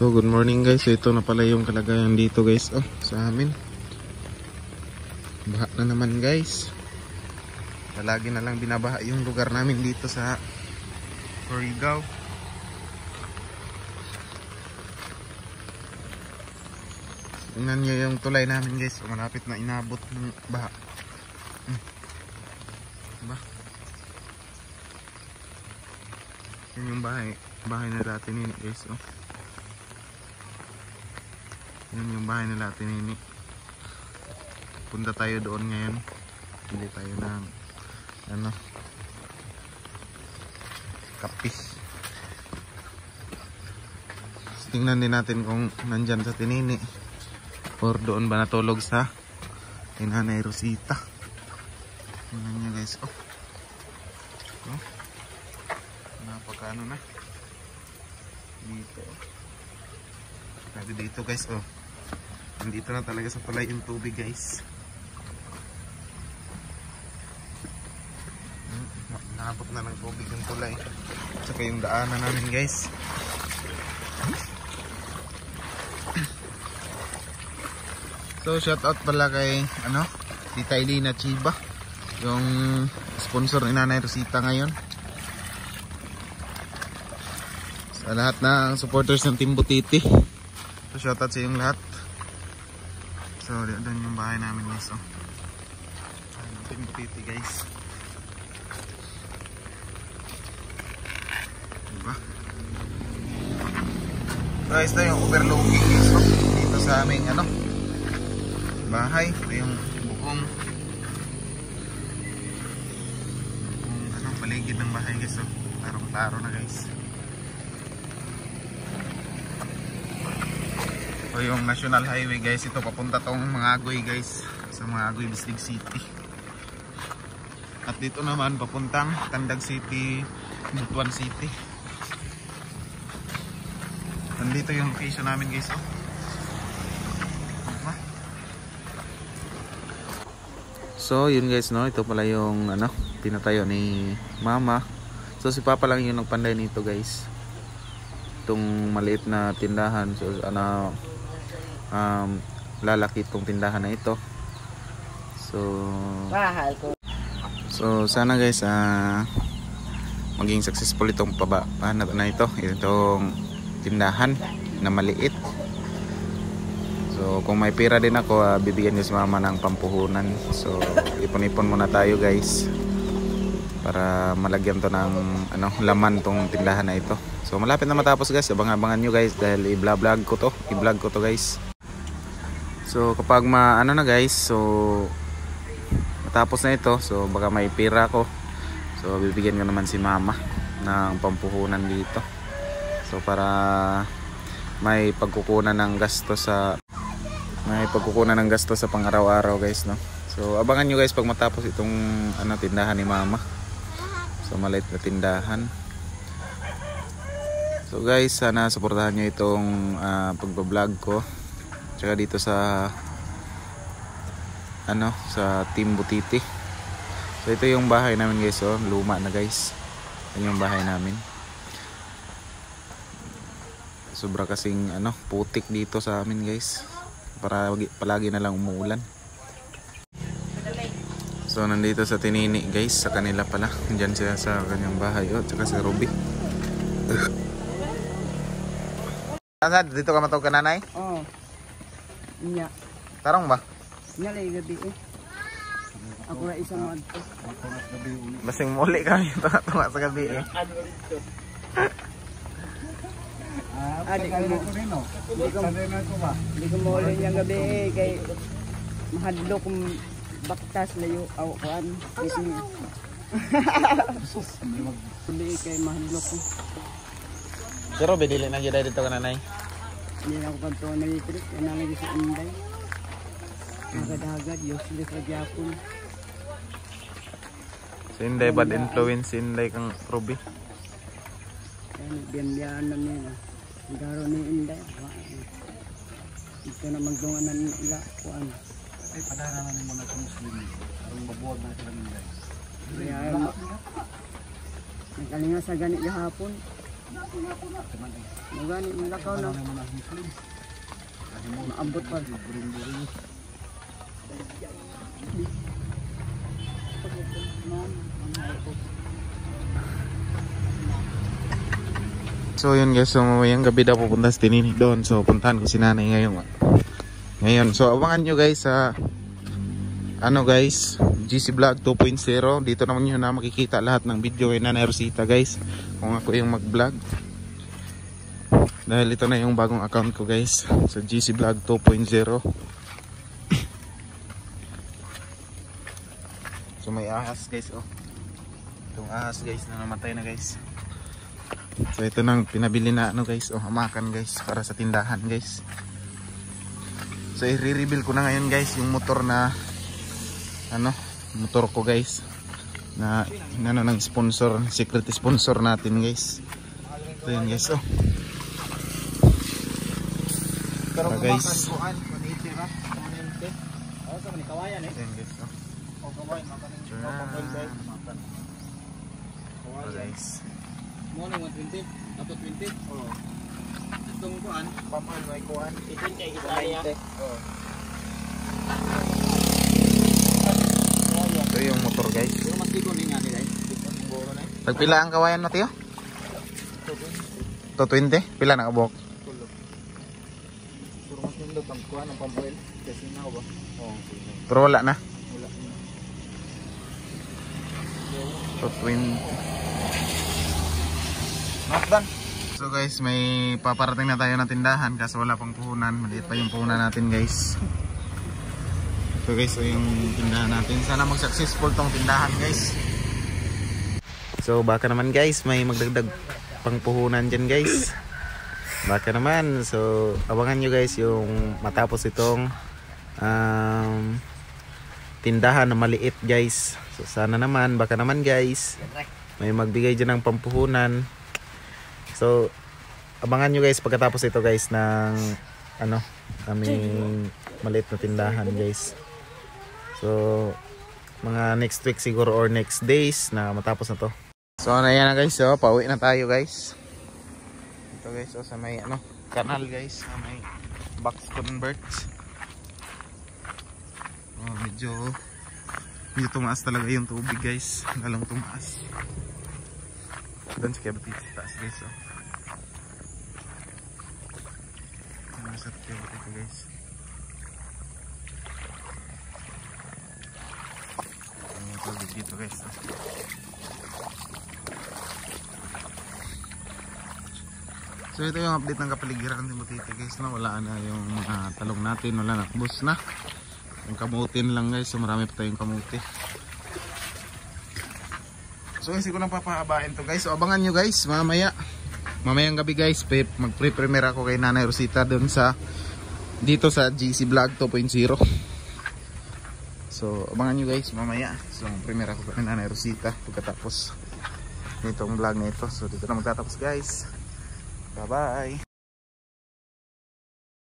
So good morning guys, so ito na pala yung kalagayan dito guys, sa amin. Baha na naman guys. Lagi na lang binabaha yung lugar namin dito sa Surigao. Tingnan nyo yung tulay namin guys, so malapit na inabot ng baha. Diba? Yan yung bahay na dati nini guys. Yan yung bahay nila Tinini. Punta tayo doon ngayon. Hindi tayo ng kapis. Tingnan din natin kung nandyan sa Tinini or doon ba natulog sa Nanay Rosita. Tingnan nyo guys. Napakano na dito. Grabe dito guys. Nandito na talaga sa tulay yung tubig guys. Nakapot na ng tubig yung tulay. Tsaka yung daanan namin guys. So shout out pala kay Tita Elina Chiba, yung sponsor ni Nanay Rosita ngayon. Sa lahat ng supporters ng Team Butiti. So shout out sa yung lahat. So doon yung bahay namin guys. Team Butiti guys. Diba? So guys, ito yung overlooking guys. Dito sa aming bahay. Ito yung buong paligid ng bahay guys. Tarong-taro na guys. O yung National Highway guys, ito papunta tong Mangagoy guys, sa Mangagoy Bislig City. At dito naman papuntang Tandag City, Butuan City. Nandito yung location namin guys. So yun guys, ito pala yung pinatayo ni Mama. So si Papa lang yung nagpanday nito guys. Itong maliit na tindahan. So lalaki itong tindahan na ito. So sana guys maging successful itong paano na itong tindahan na maliit. So kung may pera din ako, bibigyan niyo si Mama ng pampuhunan. So ipon-ipon muna tayo guys para malagyan to ng laman tong tindahan na ito. So malapit na matapos guys, abang-abangan nyo guys dahil i-vlog ko to guys. So kapag na guys, so matapos na ito, so baka may pera ko, so bibigyan ko naman si Mama ng pampuhunan dito. So para may pagkukunan ng gasto sa pang-araw-araw guys, So abangan nyo guys pag matapos itong tindahan ni Mama. So maliit na tindahan. So guys, sana suportahan nyo itong pagbablog ko. Tsaka dito sa sa Team Butiti. So ito yung bahay namin guys, luma na guys. Ito yung bahay namin. Sobra kasing putik dito sa amin guys. Para palagi na lang umuulan. So nandito sa Tinini guys, sa kanila pala. Diyan siya sa kanyang bahay. Tsaka si Ruby. Dito ka matawag ka nanay? Oo. Nya. Tarong ba? Nya lay gabi Ako ra isang adto. Basing muli kami tunga sa gabi Adi ko muli niyang gabi kay mahadlo kung baktas layo awan. Kasi hindi kay mahadlo ko. Pero bidili na gyud dito ka nanay. Hindi na ako kanto na litrik, nalagi sa Inday. Agad-agad, useless na gyapon. So Inday bad influence, Inday kang Ruby. Kaya nagbiyan na nila. Garo ni Inday. Ito na magdungan na nila. Ay, padara namin muna sa Muslim. Parang mabuwag na sila Inday. Kaya nagkalinga sa ganit gahapon. Magani nilakaw na. Maabot pa. So yun guys, so mamayang gabi daw pupunta si Tinini doon. So puntahan ko si nanay ngayon. So abangan nyo guys sa ano guys, GC Vlog 2.0. Dito naman nyo na makikita lahat ng video kay Nanay Rosita guys, kung ako yung mag vlog. Dahil ito na yung bagong account ko guys, sa GC Vlog 2.0. So may ahas guys, oh. Itong ahas guys na namatay na guys. So ito nang pinabili na ano guys, oh, hamakan guys para sa tindahan guys. So i-reveal ko na ngayon guys yung motor na ano, motor ko guys na inano ng sponsor, secret sponsor natin guys. Ito yun guys, oh. Pero guys, guys. Mo na 120, dapat 20. Oh. Itong kuan, pamal may kuan. Itin kay Italia. Oh. Ito yung motor guys. Pero mas tigo ni nga ni guys. Siguro na. Pagpila ang kawayan mo tiyo? 220. Pila na kabok? Pero mas nindot ang kuan ang pamoil kasi na ba? Oh, Pero wala na. wala. 220. So guys, may paparating na tayo na tindahan kasi wala pang puhunan. Maliit pa yung puhunan natin guys. So guys, so yung tindahan natin, sana mag-successful tong tindahan guys. So baka naman guys, may magdagdag pang puhunan dyan guys. Baka naman, so abangan nyo guys yung matapos itong tindahan na maliit guys. So sana naman, baka naman guys, may magbigay dyan ng pampuhunan. So abangan nyo guys pagkatapos ito guys ng ano, aming maliit na tindahan guys. So mga next week siguro or next days na matapos na to. So na yan na guys, so pauwi na tayo guys. Ito guys, so sa may ano, kanal guys, sa may box converts. Oh, medyo tumaas talaga yung tubig guys, lalong tumaas. Doon sa Kebatit taas guys, oh. Sa Kebatit guys. Ang tubig dito guys, oh. So ito yung update ng kapaligiran ng Butiti guys, no? Wala na yung talong natin, wala na, bus na. Yung kamutin lang guys, so marami pa tayong kamuti. So guys, ko nang papahabain to guys. So abangan nyo guys, mamayang gabi guys, mag-pre-premiere ako kay Nanay Rosita doon sa dito sa GC Vlog 2.0. So abangan nyo guys mamaya. So premiere ako kay Nanay Rosita pagkatapos nitong vlog na ito. So dito na magtatapos guys. Bye bye.